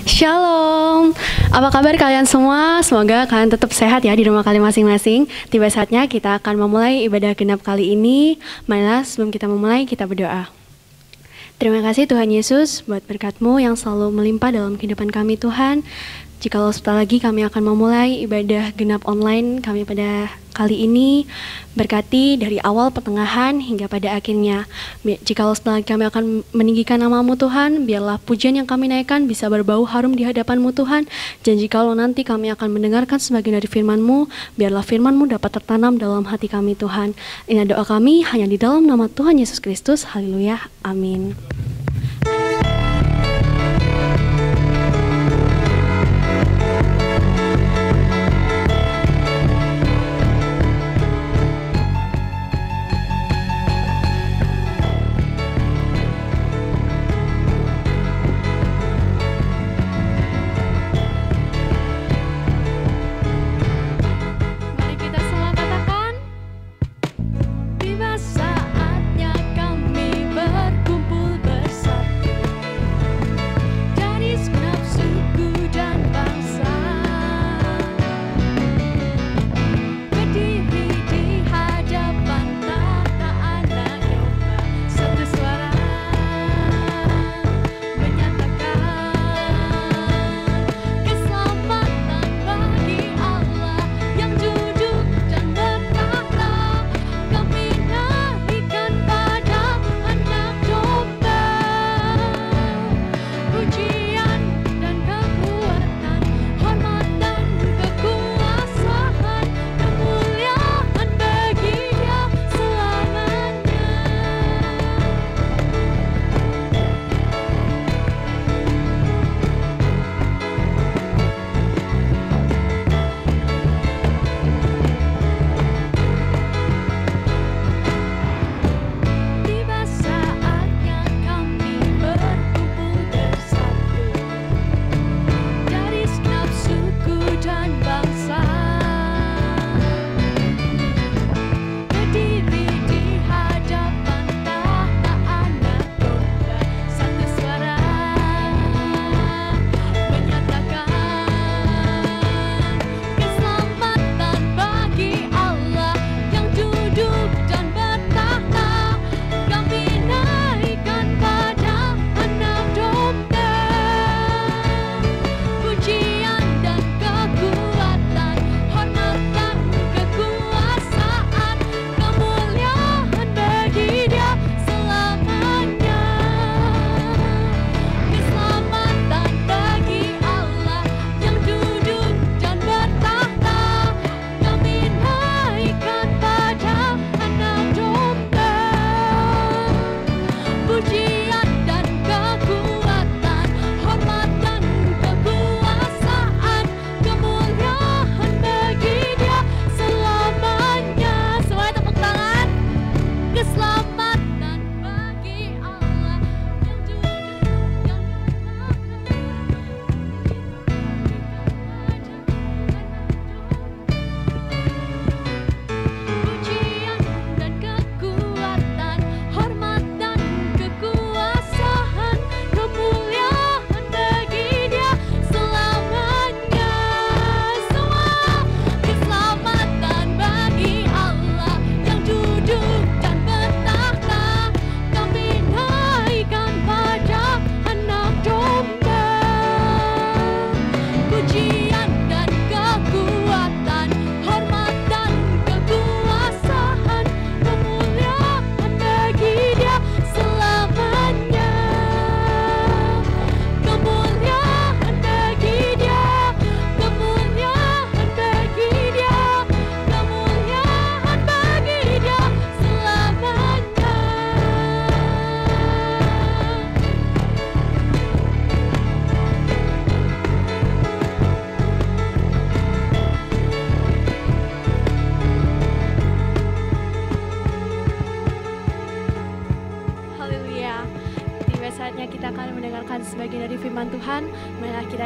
Shalom, apa kabar kalian semua? Semoga kalian tetap sehat ya di rumah kalian masing-masing. Tiba saatnya kita akan memulai ibadah genap kali ini. Marilah sebelum kita memulai, kita berdoa. Terima kasih Tuhan Yesus buat berkat-Mu yang selalu melimpah dalam kehidupan kami Tuhan. Jikalau sebentar lagi kami akan memulai ibadah genap online kami pada kali ini, berkati dari awal, pertengahan, hingga pada akhirnya. Jikalau sebentar lagi kami akan meninggikan nama-Mu Tuhan, biarlah pujian yang kami naikkan bisa berbau harum di hadapan-Mu Tuhan. Dan jikalau nanti kami akan mendengarkan sebagian dari firman-Mu, biarlah firman-Mu dapat tertanam dalam hati kami Tuhan. Ini doa kami hanya di dalam nama Tuhan Yesus Kristus. Haleluya. Amin.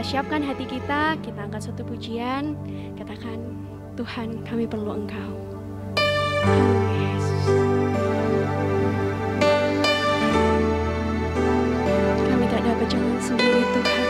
Siapkan hati kita angkat suatu pujian, katakan, Tuhan kami perlu Engkau. Yesus. Kami tak dapat jalan sendiri Tuhan.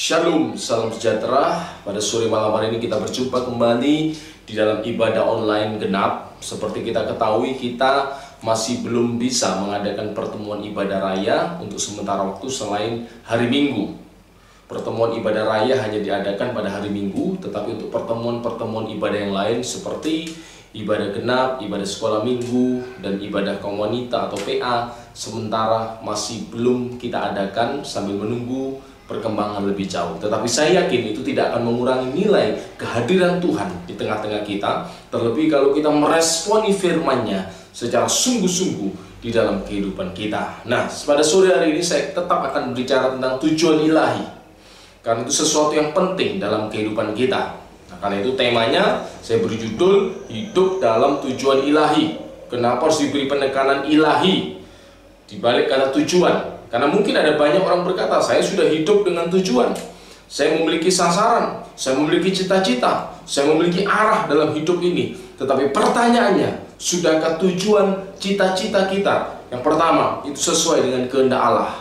Shalom, salam sejahtera. Pada sore malam hari ini kita berjumpa kembali di dalam ibadah online genap. Seperti kita ketahui, kita masih belum bisa mengadakan pertemuan ibadah raya untuk sementara waktu selain hari Minggu. Pertemuan ibadah raya hanya diadakan pada hari Minggu, tetapi untuk pertemuan-pertemuan ibadah yang lain seperti ibadah genap, ibadah sekolah minggu, dan ibadah kaum wanita atau PA sementara masih belum kita adakan sambil menunggu perkembangan lebih jauh. Tetapi saya yakin itu tidak akan mengurangi nilai kehadiran Tuhan di tengah-tengah kita, terlebih kalau kita meresponi firman-Nya secara sungguh-sungguh di dalam kehidupan kita. Nah, pada sore hari ini saya tetap akan berbicara tentang tujuan ilahi, karena itu sesuatu yang penting dalam kehidupan kita. Nah, karena itu temanya saya beri judul hidup dalam tujuan ilahi. Kenapa harus diberi penekanan ilahi di balik kata tujuan? Karena mungkin ada banyak orang berkata, saya sudah hidup dengan tujuan, saya memiliki sasaran, saya memiliki cita-cita, saya memiliki arah dalam hidup ini. Tetapi pertanyaannya, sudahkah tujuan cita-cita kita yang pertama itu sesuai dengan kehendak Allah?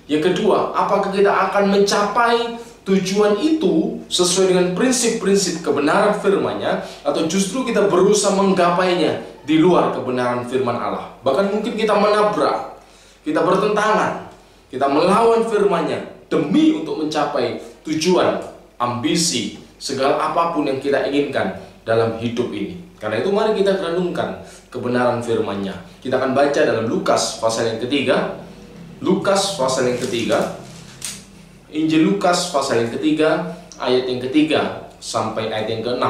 Yang kedua, apakah kita akan mencapai tujuan itu sesuai dengan prinsip-prinsip kebenaran firman-Nya, atau justru kita berusaha menggapainya di luar kebenaran firman Allah? Bahkan mungkin kita menabrak, kita bertentangan, kita melawan firman-Nya demi untuk mencapai tujuan, ambisi, segala apapun yang kita inginkan dalam hidup ini. Karena itu mari kita renungkan kebenaran firman-Nya. Kita akan baca dalam Lukas pasal yang ketiga. Lukas pasal yang ketiga, Injil Lukas pasal yang ketiga, ayat yang ketiga sampai ayat yang ke-6.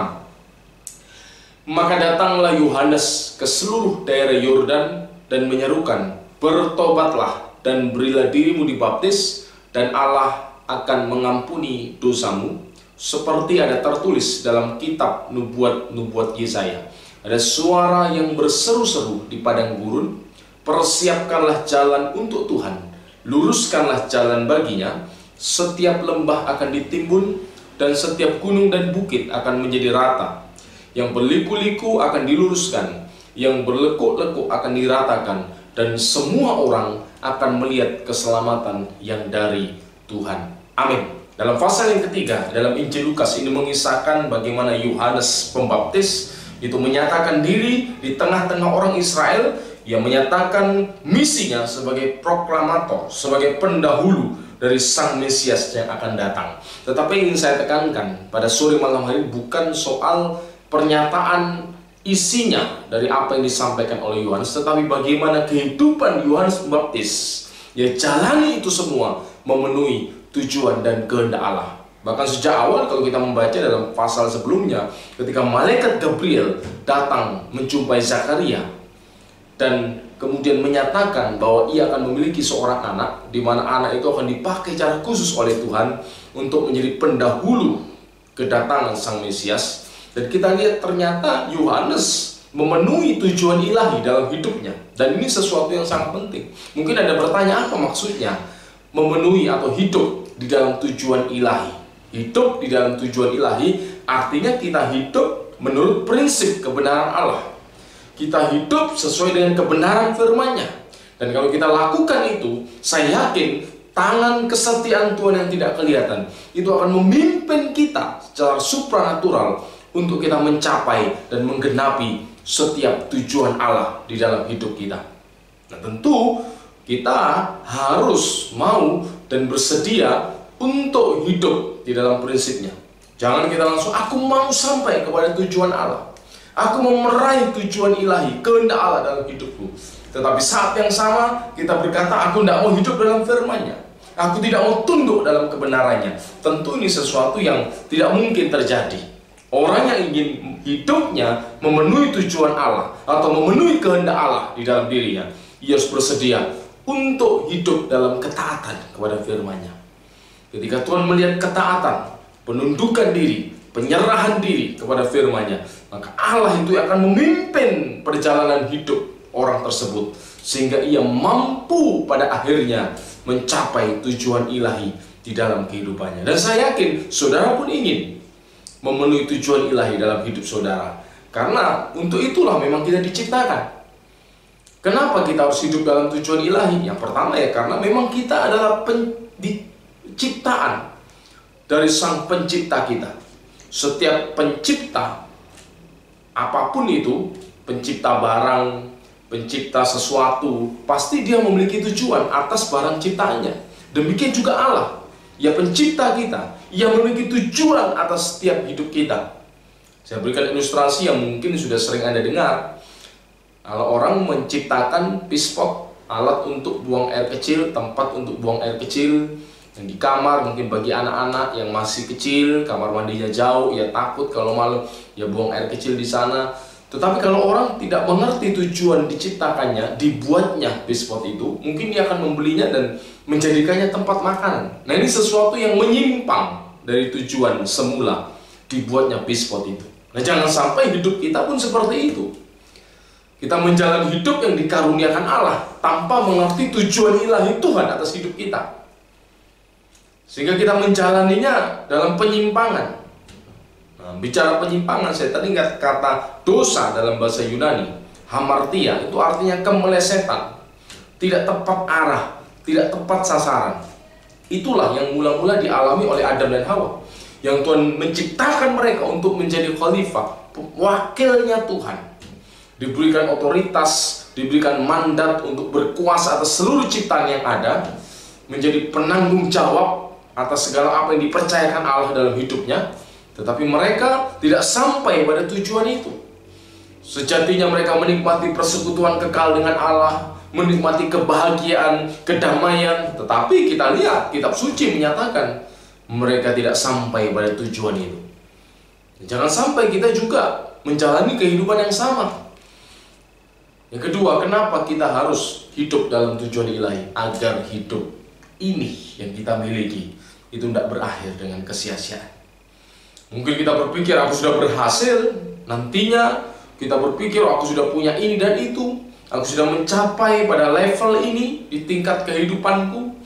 Maka datanglah Yohanes ke seluruh daerah Yordan dan menyerukan, bertobatlah dan berilah dirimu dibaptis, dan Allah akan mengampuni dosamu, seperti ada tertulis dalam kitab nubuat Yesaya. Ada suara yang berseru-seru di padang gurun, persiapkanlah jalan untuk Tuhan, luruskanlah jalan baginya. Setiap lembah akan ditimbun, dan setiap gunung dan bukit akan menjadi rata. Yang berliku-liku akan diluruskan, yang berlekuk-lekuk akan diratakan, dan semua orang akan melihat keselamatan yang dari Tuhan. Amin. Dalam pasal yang ketiga, dalam Injil Lukas ini mengisahkan bagaimana Yohanes Pembaptis itu menyatakan diri di tengah-tengah orang Israel, yang menyatakan misinya sebagai proklamator, sebagai pendahulu dari Sang Mesias yang akan datang. Tetapi ingin saya tekankan pada sore malam hari bukan soal pernyataan isinya dari apa yang disampaikan oleh Yohanes, tetapi bagaimana kehidupan Yohanes Pembaptis ya jalani itu semua memenuhi tujuan dan kehendak Allah. Bahkan sejak awal kalau kita membaca dalam pasal sebelumnya, ketika malaikat Gabriel datang menjumpai Zakaria dan kemudian menyatakan bahwa ia akan memiliki seorang anak, di mana anak itu akan dipakai cara khusus oleh Tuhan untuk menjadi pendahulu kedatangan Sang Mesias. Dan kita lihat ternyata Yohanes memenuhi tujuan ilahi dalam hidupnya. Dan ini sesuatu yang sangat penting. Mungkin Anda bertanya, apa maksudnya memenuhi atau hidup di dalam tujuan ilahi? Hidup di dalam tujuan ilahi artinya kita hidup menurut prinsip kebenaran Allah. Kita hidup sesuai dengan kebenaran firman-Nya. Dan kalau kita lakukan itu, saya yakin tangan kesetiaan Tuhan yang tidak kelihatan itu akan memimpin kita secara supranatural untuk kita mencapai dan menggenapi setiap tujuan Allah di dalam hidup kita. Nah, tentu kita harus mau dan bersedia untuk hidup di dalam prinsipnya. Jangan kita langsung, aku mau sampai kepada tujuan Allah, aku mau meraih tujuan ilahi, kehendak Allah dalam hidupku. Tetapi saat yang sama kita berkata, aku tidak mau hidup dalam firman-Nya, aku tidak mau tunduk dalam kebenarannya. Tentu ini sesuatu yang tidak mungkin terjadi. Orang yang ingin hidupnya memenuhi tujuan Allah atau memenuhi kehendak Allah di dalam dirinya, ia harus bersedia untuk hidup dalam ketaatan kepada firman-Nya. Ketika Tuhan melihat ketaatan, penundukan diri, penyerahan diri kepada firman-Nya, maka Allah itu akan memimpin perjalanan hidup orang tersebut, sehingga ia mampu pada akhirnya mencapai tujuan ilahi di dalam kehidupannya. Dan saya yakin saudara pun ingin memenuhi tujuan ilahi dalam hidup saudara, karena untuk itulah memang kita diciptakan. Kenapa kita harus hidup dalam tujuan ilahi? Yang pertama ya karena memang kita adalah ciptaan dari Sang Pencipta kita. Setiap pencipta apapun itu, pencipta barang, pencipta sesuatu, pasti dia memiliki tujuan atas barang ciptaannya. Demikian juga Allah. Ia pencipta kita. Ia memiliki tujuan atas setiap hidup kita. Saya berikan ilustrasi yang mungkin sudah sering Anda dengar. Kalau orang menciptakan pispot, alat untuk buang air kecil, tempat untuk buang air kecil, yang di kamar mungkin bagi anak-anak yang masih kecil, kamar mandinya jauh, ia takut kalau malam ya buang air kecil di sana. Tetapi kalau orang tidak mengerti tujuan diciptakannya, dibuatnya pispot itu, mungkin dia akan membelinya dan menjadikannya tempat makanan. Nah, ini sesuatu yang menyimpang dari tujuan semula dibuatnya pispot itu. Nah, jangan sampai hidup kita pun seperti itu. Kita menjalani hidup yang dikaruniakan Allah tanpa mengerti tujuan ilahi Tuhan atas hidup kita. Sehingga kita menjalaninya dalam penyimpangan. Nah, bicara penyimpangan, saya tadi ingat kata dosa dalam bahasa Yunani, hamartia, itu artinya kemelesetan, tidak tepat arah, tidak tepat sasaran. Itulah yang mula-mula dialami oleh Adam dan Hawa, yang Tuhan menciptakan mereka untuk menjadi khalifah, wakilnya Tuhan, diberikan otoritas, diberikan mandat untuk berkuasa atas seluruh ciptaan yang ada, menjadi penanggung jawab atas segala apa yang dipercayakan Allah dalam hidupnya. Tetapi mereka tidak sampai pada tujuan itu. Sejatinya mereka menikmati persekutuan kekal dengan Allah, menikmati kebahagiaan, kedamaian. Tetapi kita lihat, kitab suci menyatakan mereka tidak sampai pada tujuan itu. Jangan sampai kita juga menjalani kehidupan yang sama. Yang kedua, kenapa kita harus hidup dalam tujuan ilahi? Agar hidup ini yang kita miliki itu tidak berakhir dengan kesia-siaan. Mungkin kita berpikir aku sudah berhasil, nantinya kita berpikir aku sudah punya ini dan itu, aku sudah mencapai pada level ini di tingkat kehidupanku.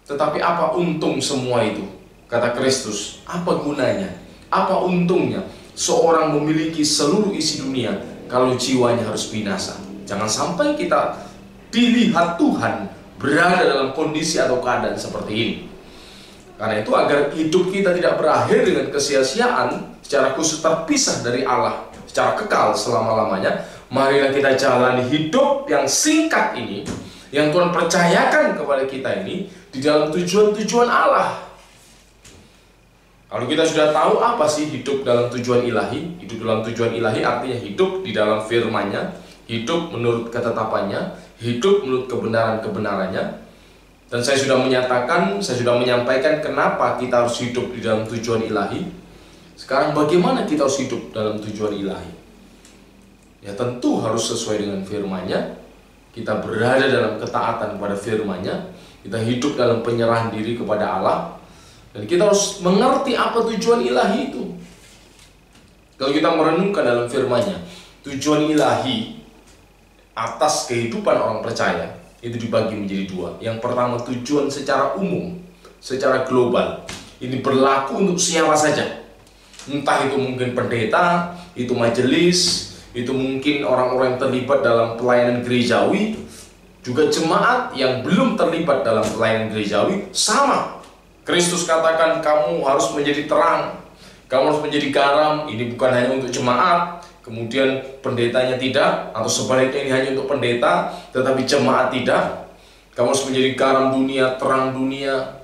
Tetapi apa untung semua itu? Kata Kristus, apa gunanya? Apa untungnya seorang memiliki seluruh isi dunia kalau jiwanya harus binasa? Jangan sampai kita dilihat Tuhan berada dalam kondisi atau keadaan seperti ini. Karena itu agar hidup kita tidak berakhir dengan kesia-siaan, secara khusus terpisah dari Allah secara kekal selama-lamanya, marilah kita jalani hidup yang singkat ini, yang Tuhan percayakan kepada kita ini, di dalam tujuan-tujuan Allah. Kalau kita sudah tahu apa sih hidup dalam tujuan ilahi, hidup dalam tujuan ilahi artinya hidup di dalam firman-Nya, hidup menurut ketetapannya, hidup menurut kebenaran-kebenarannya. Dan saya sudah menyatakan, saya sudah menyampaikan kenapa kita harus hidup di dalam tujuan ilahi. Sekarang bagaimana kita harus hidup dalam tujuan ilahi? Ya tentu harus sesuai dengan firman-Nya. Kita berada dalam ketaatan kepada firman-Nya. Kita hidup dalam penyerahan diri kepada Allah. Dan kita harus mengerti apa tujuan ilahi itu. Kalau kita merenungkan dalam firman-Nya, tujuan ilahi atas kehidupan orang percaya itu dibagi menjadi dua. Yang pertama, tujuan secara umum, secara global. Ini berlaku untuk siapa saja. Entah itu mungkin pendeta, itu majelis, itu mungkin orang-orang yang terlibat dalam pelayanan gerejawi, juga jemaat yang belum terlibat dalam pelayanan gerejawi, sama. Kristus katakan kamu harus menjadi terang, kamu harus menjadi garam. Ini bukan hanya untuk jemaat, kemudian pendetanya tidak, atau sebaliknya ini hanya untuk pendeta, tetapi jemaat tidak. Kamu harus menjadi garam dunia, terang dunia.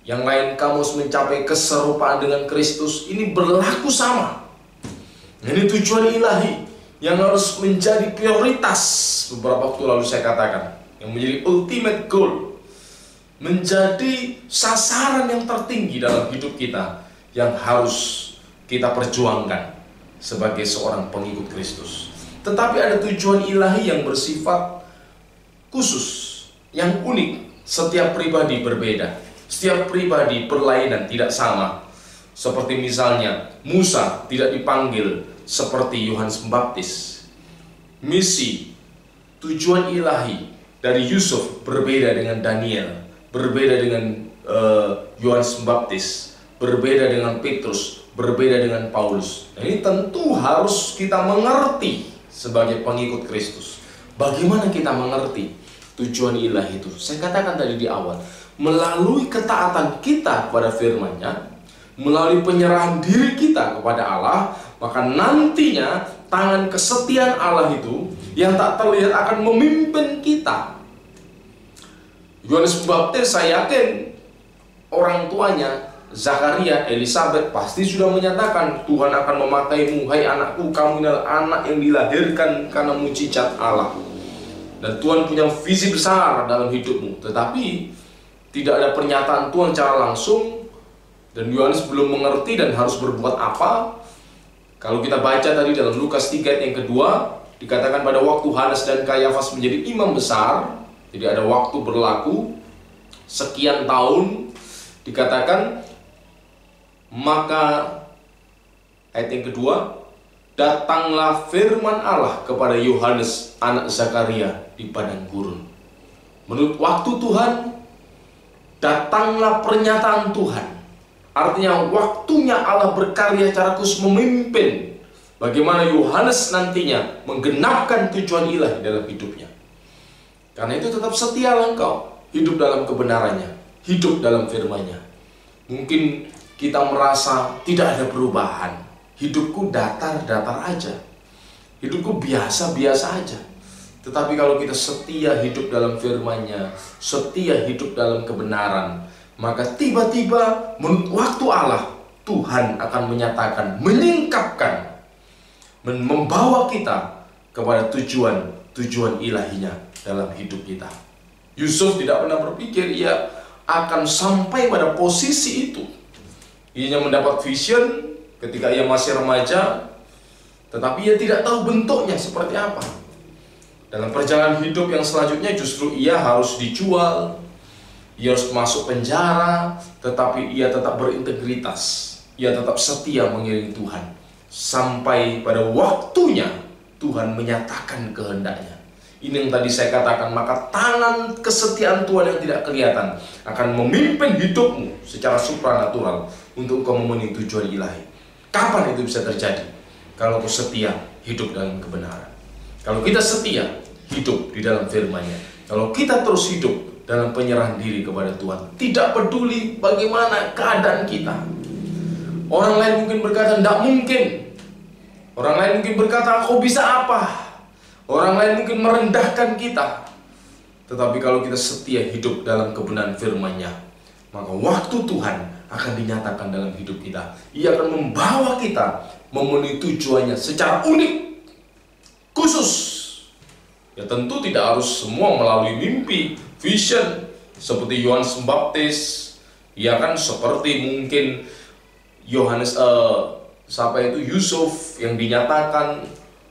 Yang lain kamu harus mencapai keserupaan dengan Kristus. Ini berlaku sama. Ini tujuan ilahi yang harus menjadi prioritas. Beberapa waktu lalu saya katakan, yang menjadi ultimate goal, menjadi sasaran yang tertinggi dalam hidup kita, yang harus kita perjuangkan sebagai seorang pengikut Kristus. Tetapi ada tujuan ilahi yang bersifat khusus, yang unik. Setiap pribadi berbeda, setiap pribadi berlainan, tidak sama. Seperti misalnya Musa tidak dipanggil seperti Yohanes Pembaptis. Misi, tujuan ilahi dari Yusuf berbeda dengan Daniel, berbeda dengan Yohanes Pembaptis, berbeda dengan Petrus, berbeda dengan Paulus. Nah, ini tentu harus kita mengerti sebagai pengikut Kristus. Bagaimana kita mengerti tujuan ilahi itu? Saya katakan tadi di awal, melalui ketaatan kita kepada firman-Nya, melalui penyerahan diri kita kepada Allah, maka nantinya tangan kesetiaan Allah itu yang tak terlihat akan memimpin kita. Yohanes Pembaptis, saya yakin orang tuanya Zakaria, Elisabet pasti sudah menyatakan, Tuhan akan memakaimu, hai anakku, kamu adalah anak yang dilahirkan karena mujizat Allah. Dan Tuhan punya visi besar dalam hidupmu. Tetapi tidak ada pernyataan Tuhan secara langsung, dan Yohanes belum mengerti dan harus berbuat apa. Kalau kita baca tadi dalam Lukas 3 ayat yang kedua, dikatakan pada waktu Hanas dan Kayafas menjadi imam besar, jadi ada waktu berlaku sekian tahun, dikatakan maka ayat yang kedua, datanglah firman Allah kepada Yohanes anak Zakaria di padang gurun. Menurut waktu Tuhan, datanglah pernyataan Tuhan. Artinya waktunya Allah berkarya secara khusus memimpin bagaimana Yohanes nantinya menggenapkan tujuan ilahi dalam hidupnya. Karena itu tetap setialah engkau hidup dalam kebenarannya, hidup dalam firman-Nya. Mungkin kita merasa tidak ada perubahan, hidupku datar-datar aja, hidupku biasa-biasa aja. Tetapi kalau kita setia hidup dalam firman-Nya, setia hidup dalam kebenaran, maka tiba-tiba menurut waktu Allah, Tuhan akan menyatakan, menyingkapkan, membawa kita kepada tujuan ilahinya dalam hidup kita. Yusuf tidak pernah berpikir ia akan sampai pada posisi itu. Ia mendapat vision ketika ia masih remaja, tetapi ia tidak tahu bentuknya seperti apa. Dalam perjalanan hidup yang selanjutnya justru ia harus dijual, ia harus masuk penjara, tetapi ia tetap berintegritas, ia tetap setia mengiringi Tuhan. Sampai pada waktunya Tuhan menyatakan kehendaknya. Ini yang tadi saya katakan, maka tangan kesetiaan Tuhan yang tidak kelihatan akan memimpin hidupmu secara supranatural untuk kau memenuhi tujuan ilahi. Kapan itu bisa terjadi? Kalau kau setia hidup dalam kebenaran. Kalau kita setia hidup di dalam firman-Nya. Kalau kita terus hidup dalam penyerahan diri kepada Tuhan. Tidak peduli bagaimana keadaan kita. Orang lain mungkin berkata, tidak mungkin. Orang lain mungkin berkata, kau bisa apa? Orang lain mungkin merendahkan kita. Tetapi kalau kita setia hidup dalam kebenaran firman-Nya, maka waktu Tuhan akan dinyatakan dalam hidup kita. Ia akan membawa kita memenuhi tujuannya secara unik, khusus. Ya tentu tidak harus semua melalui mimpi, vision, seperti Yohanes Pembaptis. Ya kan seperti mungkin Yohanes Yusuf yang dinyatakan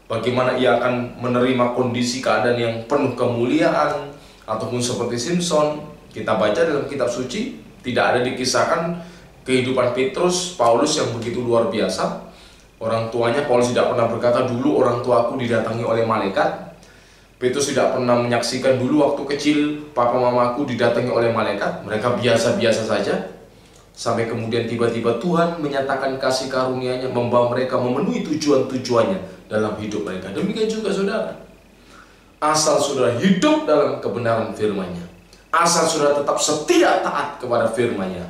bagaimana ia akan menerima kondisi keadaan yang penuh kemuliaan, ataupun seperti Simpson. Kita baca dalam kitab suci, tidak ada dikisahkan kehidupan Petrus, Paulus yang begitu luar biasa. Orang tuanya, Paulus tidak pernah berkata, dulu orang tuaku didatangi oleh malaikat. Petrus tidak pernah menyaksikan, dulu waktu kecil papa mamaku didatangi oleh malaikat. Mereka biasa-biasa saja. Sampai kemudian tiba-tiba Tuhan menyatakan kasih karunia-Nya, membawa mereka memenuhi tujuan-tujuannya dalam hidup mereka. Demikian juga saudara. Asal saudara hidup dalam kebenaran firman-Nya, asal saudara tetap setia taat kepada firman-Nya,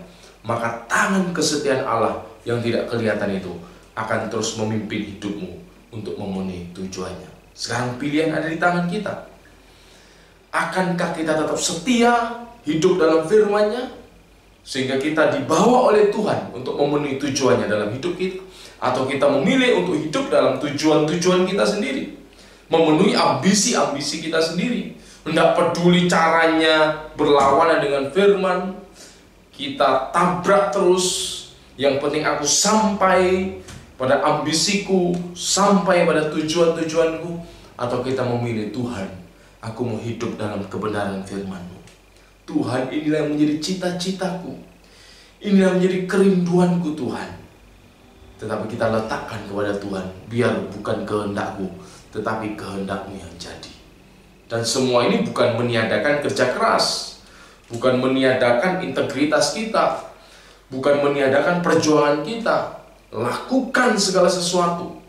maka tangan kesetiaan Allah yang tidak kelihatan itu akan terus memimpin hidupmu untuk memenuhi tujuannya. Sekarang pilihan ada di tangan kita. Akankah kita tetap setia hidup dalam firman-Nya sehingga kita dibawa oleh Tuhan untuk memenuhi tujuannya dalam hidup kita, atau kita memilih untuk hidup dalam tujuan-tujuan kita sendiri, memenuhi ambisi-ambisi kita sendiri, tidak peduli caranya berlawanan dengan firman, kita tabrak terus, yang penting aku sampai pada ambisiku, sampai pada tujuan-tujuanku. Atau kita memilih, Tuhan, aku mau hidup dalam kebenaran firman-Mu. Tuhan, inilah yang menjadi cita-citaku, inilah yang menjadi kerinduanku Tuhan. Tetapi kita letakkan kepada Tuhan, biar bukan kehendakku, tetapi kehendak-Mu yang jadi. Dan semua ini bukan meniadakan kerja keras, bukan meniadakan integritas kita, bukan meniadakan perjuangan kita. Lakukan segala sesuatu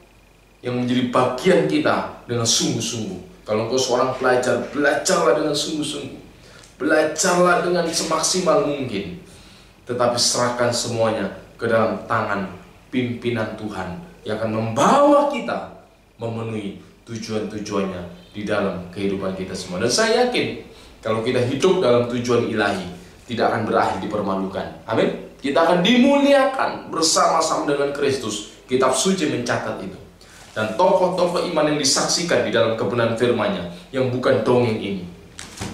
yang menjadi bagian kita dengan sungguh-sungguh. Kalau engkau seorang pelajar, belajarlah dengan sungguh-sungguh, belajarlah dengan semaksimal mungkin, tetapi serahkan semuanya ke dalam tangan pimpinan Tuhan yang akan membawa kita memenuhi tujuan-tujuannya di dalam kehidupan kita semua. Dan saya yakin kalau kita hidup dalam tujuan ilahi, tidak akan berakhir dipermalukan. Amin. Kita akan dimuliakan bersama-sama dengan Kristus. Kitab suci mencatat itu. Dan tokoh-tokoh iman yang disaksikan di dalam kebenaran firman-Nya, yang bukan dongeng ini.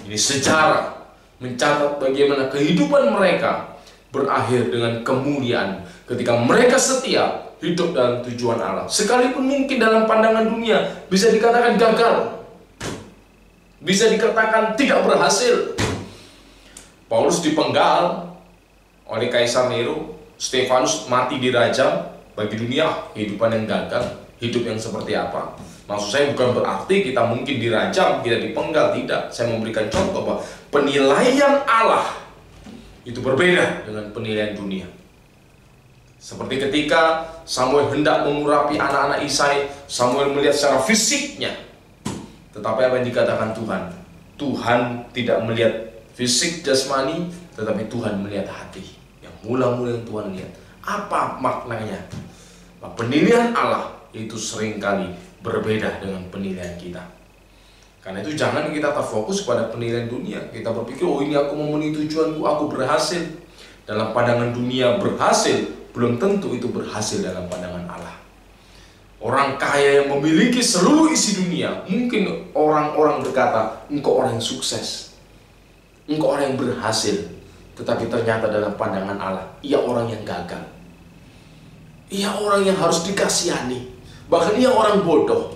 Ini sejarah mencatat bagaimana kehidupan mereka berakhir dengan kemuliaan ketika mereka setia hidup dalam tujuan Allah. Sekalipun mungkin dalam pandangan dunia bisa dikatakan gagal, bisa dikatakan tidak berhasil. Paulus dipenggal oleh Kaisar Nero, Stefanus mati dirajam. Bagi dunia kehidupan yang gagal, hidup yang seperti apa? Maksud saya bukan berarti kita mungkin dirajam, kita dipenggal, tidak. Saya memberikan contoh bahwa penilaian Allah itu berbeda dengan penilaian dunia. Seperti ketika Samuel hendak mengurapi anak-anak Isai, Samuel melihat secara fisiknya. Tetapi apa yang dikatakan Tuhan? Tuhan tidak melihat fisik jasmani, tetapi Tuhan melihat hati. Yang mula-mula yang Tuhan lihat. Apa maknanya? Penilaian Allah itu seringkali berbeda dengan penilaian kita. Karena itu jangan kita terfokus pada penilaian dunia. Kita berpikir, oh ini aku memenuhi tujuanku, aku berhasil. Dalam pandangan dunia berhasil, belum tentu itu berhasil dalam pandangan Allah. Orang kaya yang memiliki seluruh isi dunia, mungkin orang-orang berkata, engkau orang yang sukses, engkau orang yang berhasil. Tetapi ternyata dalam pandangan Allah, ia orang yang gagal. Ia orang yang harus dikasihani. Bahkan ia orang bodoh.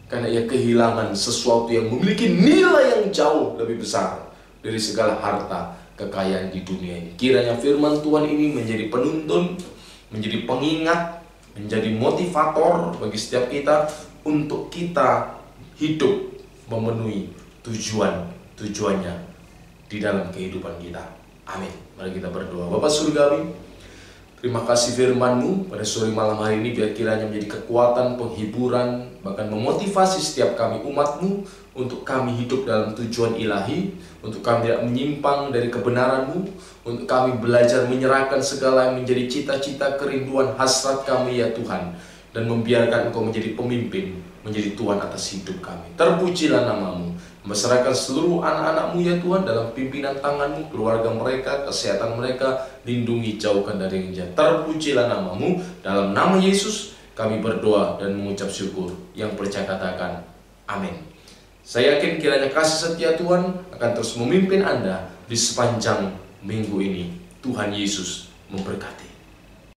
Karena ia kehilangan sesuatu yang memiliki nilai yang jauh lebih besar dari segala harta kekayaan di dunia ini. Kiranya firman Tuhan ini menjadi penuntun, menjadi pengingat, menjadi motivator bagi setiap kita untuk kita hidup memenuhi tujuannya di dalam kehidupan kita. Amin. Mari kita berdoa. Bapa Surgawi, terima kasih firman-Mu pada sore malam hari ini, biar kiranya menjadi kekuatan, penghiburan, bahkan memotivasi setiap kami umat-Mu untuk kami hidup dalam tujuan ilahi, untuk kami tidak menyimpang dari kebenaran-Mu, untuk kami belajar menyerahkan segala yang menjadi cita-cita, kerinduan, hasrat kami ya Tuhan, dan membiarkan Engkau menjadi pemimpin, menjadi Tuhan atas hidup kami. Terpujilah nama-Mu. Masyarakat seluruh anak-anak-Mu ya Tuhan dalam pimpinan tangan-Mu, keluarga mereka, kesehatan mereka, lindungi, jauhkan dari yang jahat. Terpujilah nama-Mu. Dalam nama Yesus kami berdoa dan mengucap syukur. Yang percaya katakan amin. Saya yakin kiranya kasih setia Tuhan akan terus memimpin Anda di sepanjang minggu ini. Tuhan Yesus memberkati.